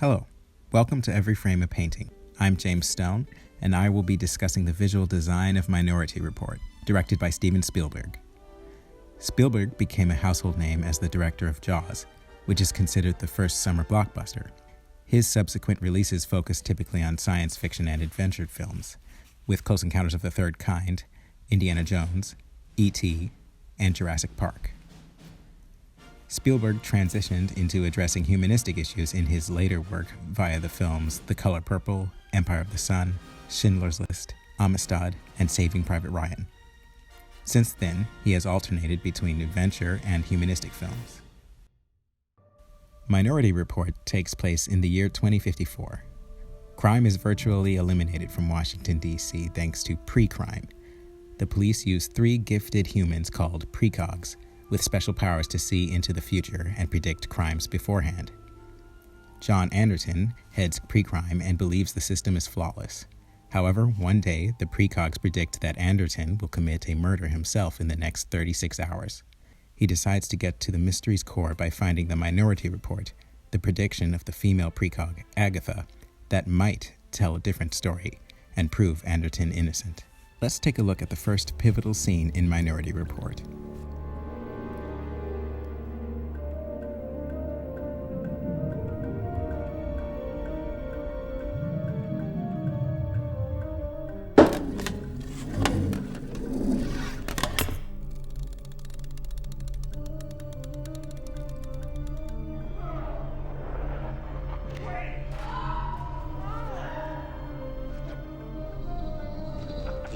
Hello, welcome to Every Frame a Painting. I'm James Stone, and I will be discussing the visual design of Minority Report, directed by Steven Spielberg. Spielberg became a household name as the director of Jaws, which is considered the first summer blockbuster. His subsequent releases focus typically on science fiction and adventure films, with Close Encounters of the Third Kind, Indiana Jones, E.T., and Jurassic Park. Spielberg transitioned into addressing humanistic issues in his later work via the films The Color Purple, Empire of the Sun, Schindler's List, Amistad, and Saving Private Ryan. Since then, he has alternated between adventure and humanistic films. Minority Report takes place in the year 2054. Crime is virtually eliminated from Washington, D.C. thanks to pre-crime. The police use 3 gifted humans called precogs, with special powers to see into the future and predict crimes beforehand. John Anderton heads pre-crime and believes the system is flawless. However, one day, the precogs predict that Anderton will commit a murder himself in the next 36 hours. He decides to get to the mystery's core by finding the Minority Report, the prediction of the female precog, Agatha, that might tell a different story and prove Anderton innocent. Let's take a look at the first pivotal scene in Minority Report.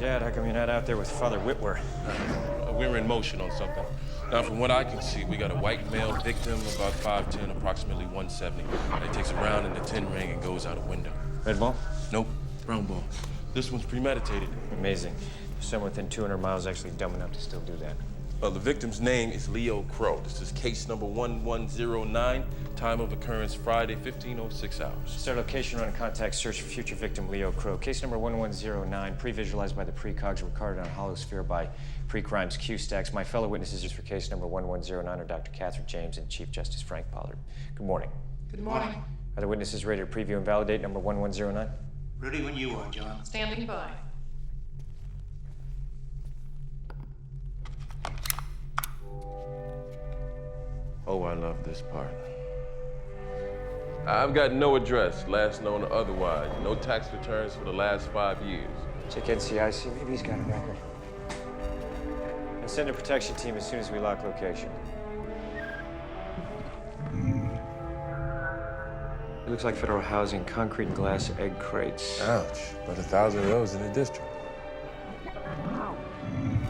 Jad, how come you're not out there with Father Whitwer? We're in motion on something. Now, from what I can see, we got a white male victim, about 5'10", approximately 170. He takes a round in the 10 ring and goes out a window. Red ball? Nope, brown ball. This one's premeditated. Amazing. Someone within 200 miles actually dumb enough to still do that. The victim's name is Leo Crow. This is case number 1109. Time of occurrence Friday, 15:06 hours. Start location, run a contact search for future victim Leo Crow. Case number 1109, pre-visualized by the precogs, recorded on holosphere by pre-crimes Q-Stacks. My fellow witnesses for case number 1109 are Dr. Catherine James and Chief Justice Frank Pollard. Good morning. Good morning. Are the witnesses ready to preview and validate number 1109? Ready when you are, John. Standing by. Oh, I love this part. I've got no address, last known or otherwise. No tax returns for the last 5 years. Check NCIC, maybe he's got a record. And send a protection team as soon as we lock location. It looks like federal housing, concrete and glass egg crates. Ouch, but 1,000 of those in the district.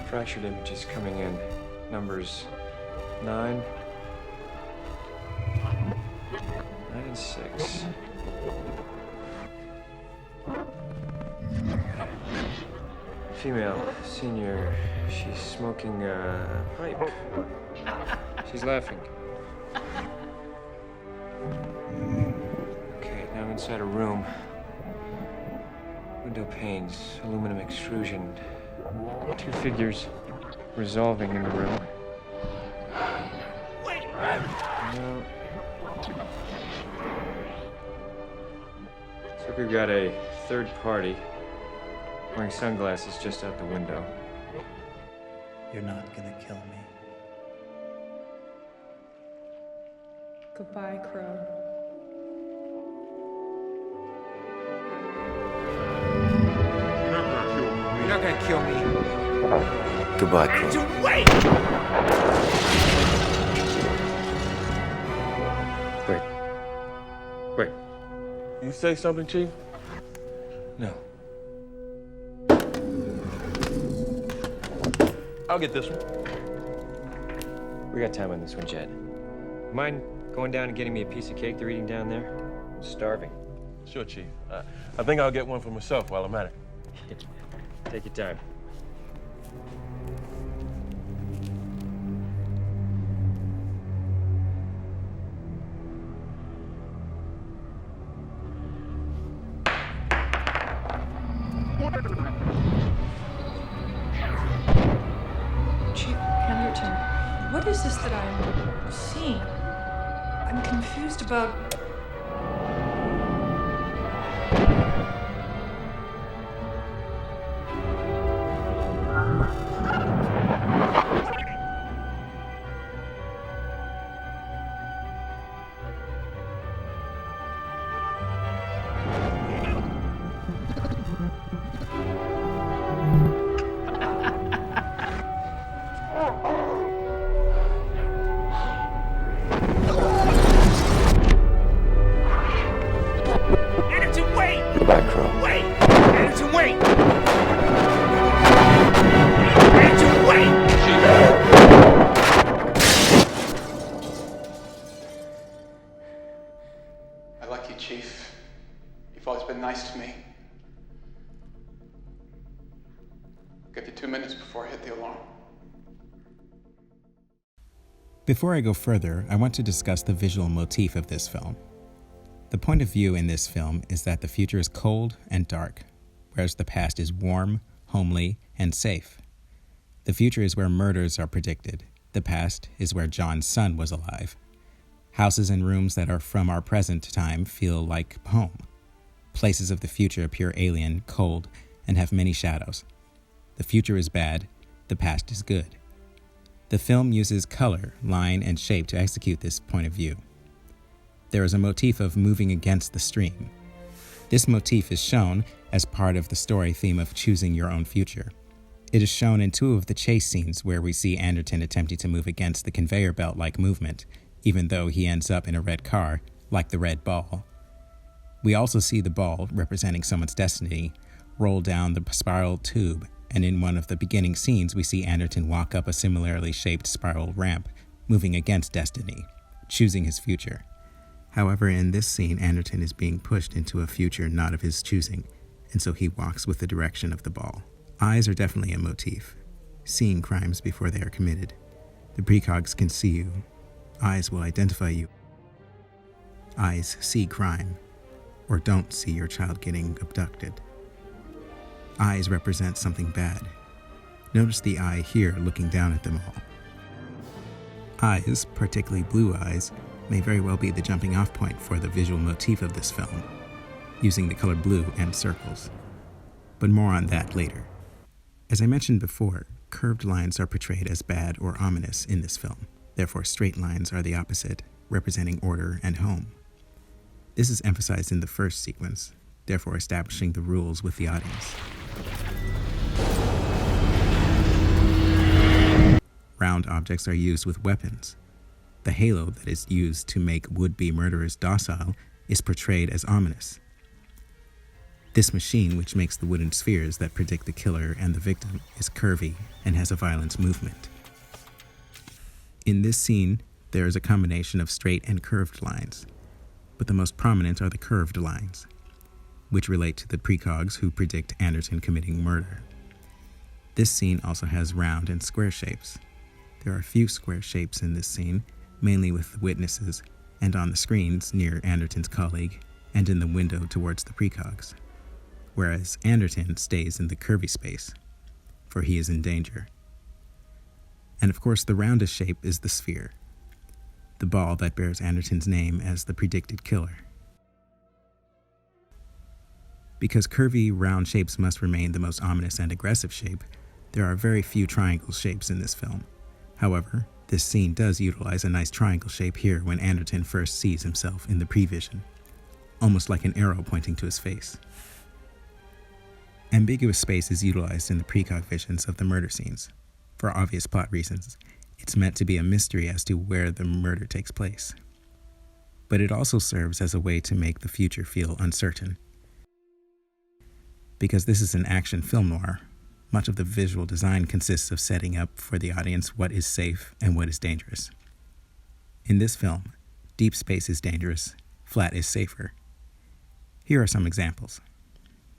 Fractured images coming in. Numbers 9 and 6. Female, senior. She's smoking a pipe. She's laughing. Okay, now inside a room. Window panes, aluminum extrusion. 2 figures resolving in the room. No. So we've got a third party wearing sunglasses just out the window. You're not gonna kill me. Goodbye, Crow. You're not gonna kill me. Goodbye, Crow. Wait! Wait. You say something, Chief? No. I'll get this one. We got time on this one, Jed. Mind going down and getting me a piece of cake they're eating down there? I'm starving. Sure, Chief. I think I'll get one for myself while I'm at it. Take your time. Chief Henderson, what is this that I'm seeing? I'm confused about like you, Chief. You've always been nice to me. I'll give you 2 minutes before I hit the alarm. Before I go further, I want to discuss the visual motif of this film. The point of view in this film is that the future is cold and dark, whereas the past is warm, homely, and safe. The future is where murders are predicted. The past is where John's son was alive. Houses and rooms that are from our present time feel like home. Places of the future appear alien, cold, and have many shadows. The future is bad, the past is good. The film uses color, line, and shape to execute this point of view. There is a motif of moving against the stream. This motif is shown as part of the story theme of choosing your own future. It is shown in two of the chase scenes where we see Anderton attempting to move against the conveyor belt-like movement, even though he ends up in a red car, like the red ball. We also see the ball, representing someone's destiny, roll down the spiral tube, and in one of the beginning scenes we see Anderton walk up a similarly shaped spiral ramp, moving against destiny, choosing his future. However, in this scene, Anderton is being pushed into a future not of his choosing, and so he walks with the direction of the ball. Eyes are definitely a motif, seeing crimes before they are committed. The precogs can see you. Eyes will identify you. Eyes see crime, or don't see your child getting abducted. Eyes represent something bad. Notice the eye here looking down at them all. Eyes, particularly blue eyes, may very well be the jumping off point for the visual motif of this film, using the color blue and circles. But more on that later. As I mentioned before, curved lines are portrayed as bad or ominous in this film. Therefore, straight lines are the opposite, representing order and home. This is emphasized in the first sequence, therefore establishing the rules with the audience. Round objects are used with weapons. The halo that is used to make would-be murderers docile is portrayed as ominous. This machine, which makes the wooden spheres that predict the killer and the victim, is curvy and has a violent movement. In this scene, there is a combination of straight and curved lines, but the most prominent are the curved lines, which relate to the precogs who predict Anderton committing murder. This scene also has round and square shapes. There are a few square shapes in this scene, mainly with the witnesses, and on the screens near Anderton's colleague, and in the window towards the precogs, whereas Anderton stays in the curvy space, for he is in danger. And of course, the roundest shape is the sphere, the ball that bears Anderton's name as the predicted killer. Because curvy, round shapes must remain the most ominous and aggressive shape, there are very few triangle shapes in this film. However, this scene does utilize a nice triangle shape here when Anderton first sees himself in the prevision, almost like an arrow pointing to his face. Ambiguous space is utilized in the precog visions of the murder scenes. For obvious plot reasons, it's meant to be a mystery as to where the murder takes place. But it also serves as a way to make the future feel uncertain. Because this is an action film noir, much of the visual design consists of setting up for the audience what is safe and what is dangerous. In this film, deep space is dangerous, flat is safer. Here are some examples.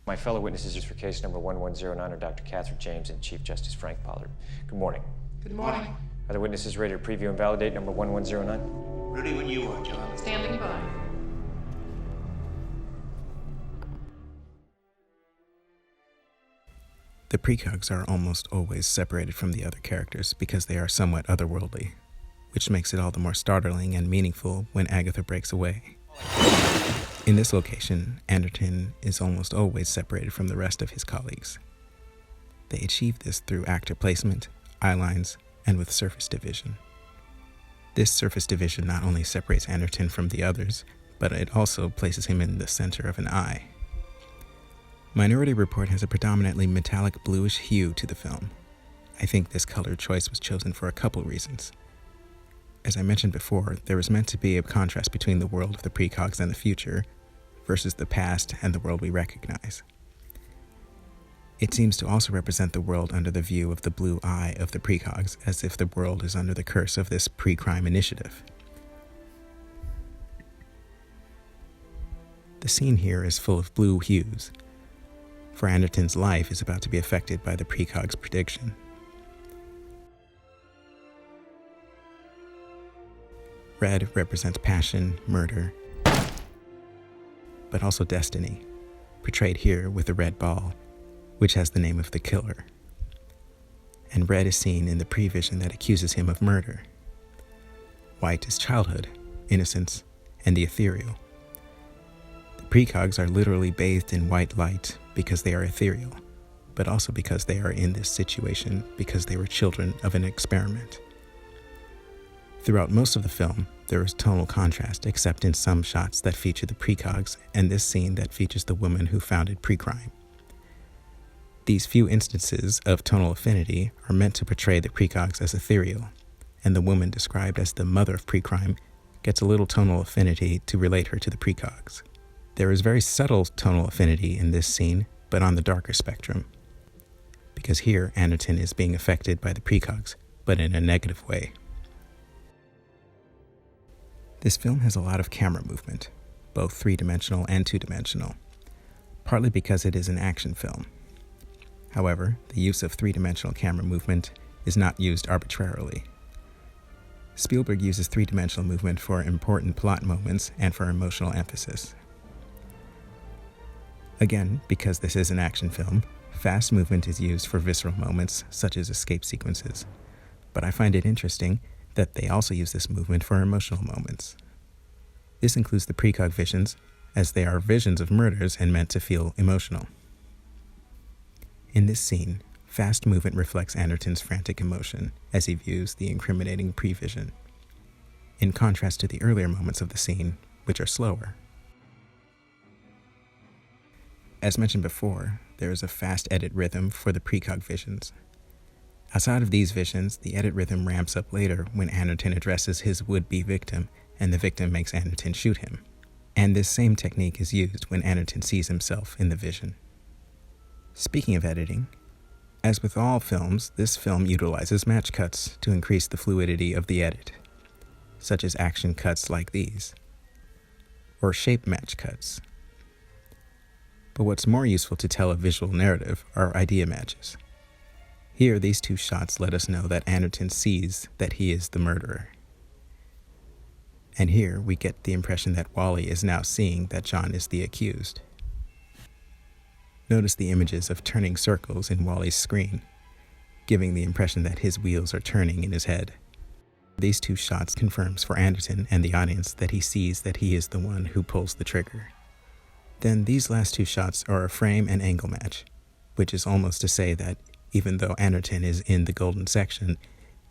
My fellow witnesses for case number 1109 are Dr. Catherine James and Chief Justice Frank Pollard. Good morning. Good morning. Are the witnesses ready to preview and validate number 1109? Ready when you are, John. Standing by. The precogs are almost always separated from the other characters because they are somewhat otherworldly, which makes it all the more startling and meaningful when Agatha breaks away. In this location, Anderton is almost always separated from the rest of his colleagues. They achieve this through actor placement, eye lines, and with surface division. This surface division not only separates Anderton from the others, but it also places him in the center of an eye. Minority Report has a predominantly metallic bluish hue to the film. I think this color choice was chosen for a couple reasons. As I mentioned before, there was meant to be a contrast between the world of the precogs and the future versus the past and the world we recognize. It seems to also represent the world under the view of the blue eye of the precogs, as if the world is under the curse of this pre-crime initiative. The scene here is full of blue hues, for Anderton's life is about to be affected by the precog's prediction. Red represents passion, murder, but also destiny, portrayed here with a red ball, which has the name of the killer. And red is seen in the prevision that accuses him of murder. White is childhood, innocence, and the ethereal. The precogs are literally bathed in white light because they are ethereal, but also because they are in this situation because they were children of an experiment. Throughout most of the film, there is tonal contrast except in some shots that feature the precogs and this scene that features the woman who founded Precrime. These few instances of tonal affinity are meant to portray the precogs as ethereal, and the woman described as the mother of Precrime gets a little tonal affinity to relate her to the precogs. There is very subtle tonal affinity in this scene, but on the darker spectrum, because here Anderton is being affected by the precogs, but in a negative way. This film has a lot of camera movement, both three-dimensional and two-dimensional, partly because it is an action film. However, the use of three-dimensional camera movement is not used arbitrarily. Spielberg uses three-dimensional movement for important plot moments and for emotional emphasis. Again, because this is an action film, fast movement is used for visceral moments such as escape sequences, but I find it interesting that they also use this movement for emotional moments. This includes the precog visions, as they are visions of murders and meant to feel emotional. In this scene, fast movement reflects Anderton's frantic emotion as he views the incriminating prevision, in contrast to the earlier moments of the scene, which are slower. As mentioned before, there is a fast edit rhythm for the precog visions. Outside of these visions, the edit rhythm ramps up later when Anderton addresses his would-be victim and the victim makes Anderton shoot him. And this same technique is used when Anderton sees himself in the vision. Speaking of editing, as with all films, this film utilizes match cuts to increase the fluidity of the edit, such as action cuts like these, or shape match cuts. But what's more useful to tell a visual narrative are idea matches. Here, these two shots let us know that Anderton sees that he is the murderer. And here, we get the impression that Wally is now seeing that John is the accused. Notice the images of turning circles in Wally's screen, giving the impression that his wheels are turning in his head. These two shots confirms for Anderton and the audience that he sees that he is the one who pulls the trigger. Then these last two shots are a frame and angle match, which is almost to say that even though Anderton is in the golden section,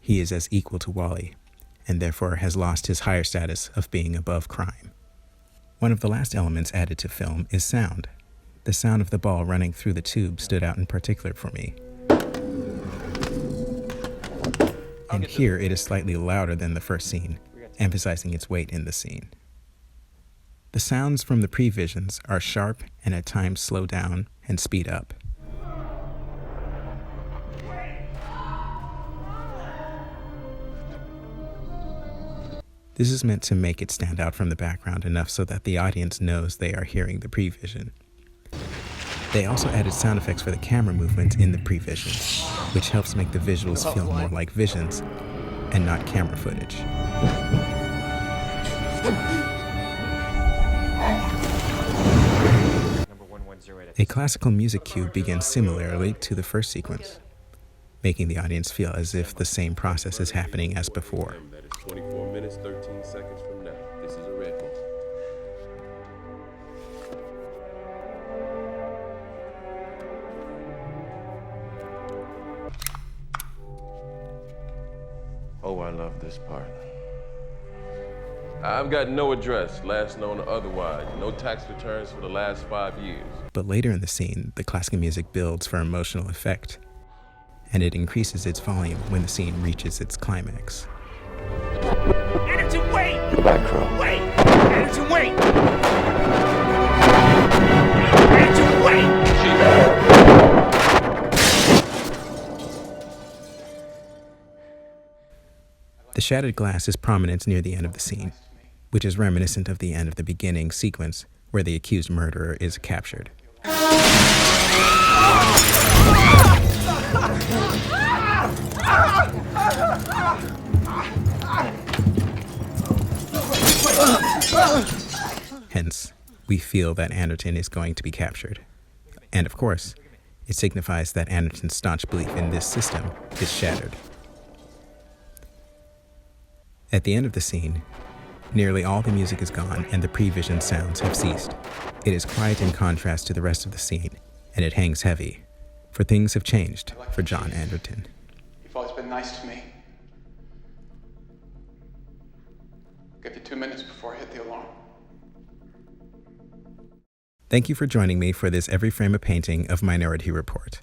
he is as equal to Wally, and therefore has lost his higher status of being above crime. One of the last elements added to film is sound. The sound of the ball running through the tube stood out in particular for me. And here it is slightly louder than the first scene, emphasizing its weight in the scene. The sounds from the previsions are sharp and at times slow down and speed up. This is meant to make it stand out from the background enough so that the audience knows they are hearing the prevision. They also added sound effects for the camera movement in the previsions, which helps make the visuals feel more like visions and not camera footage. A classical music cue begins similarly to the first sequence, making the audience feel as if the same process is happening as before. That is 24 minutes, 13 seconds from now. This is a red ball. Oh, I love this part. I've got no address, last known or otherwise. No tax returns for the last 5 years. But later in the scene, the classical music builds for emotional effect, and it increases its volume when the scene reaches its climax. Anderton, wait! Goodbye, Crow. Wait! Anderton, wait! Anderton, wait! The shattered glass is prominent near the end of the scene, which is reminiscent of the end of the beginning sequence where the accused murderer is captured. Hence, we feel that Anderton is going to be captured. And of course, it signifies that Anderton's staunch belief in this system is shattered. At the end of the scene, nearly all the music is gone and the pre-vision sounds have ceased. It is quiet in contrast to the rest of the scene, and it hangs heavy, for things have changed for John Anderton. You've always been nice to me. I'll give you 2 minutes before I hit the alarm. Thank you for joining me for this Every Frame a Painting of Minority Report.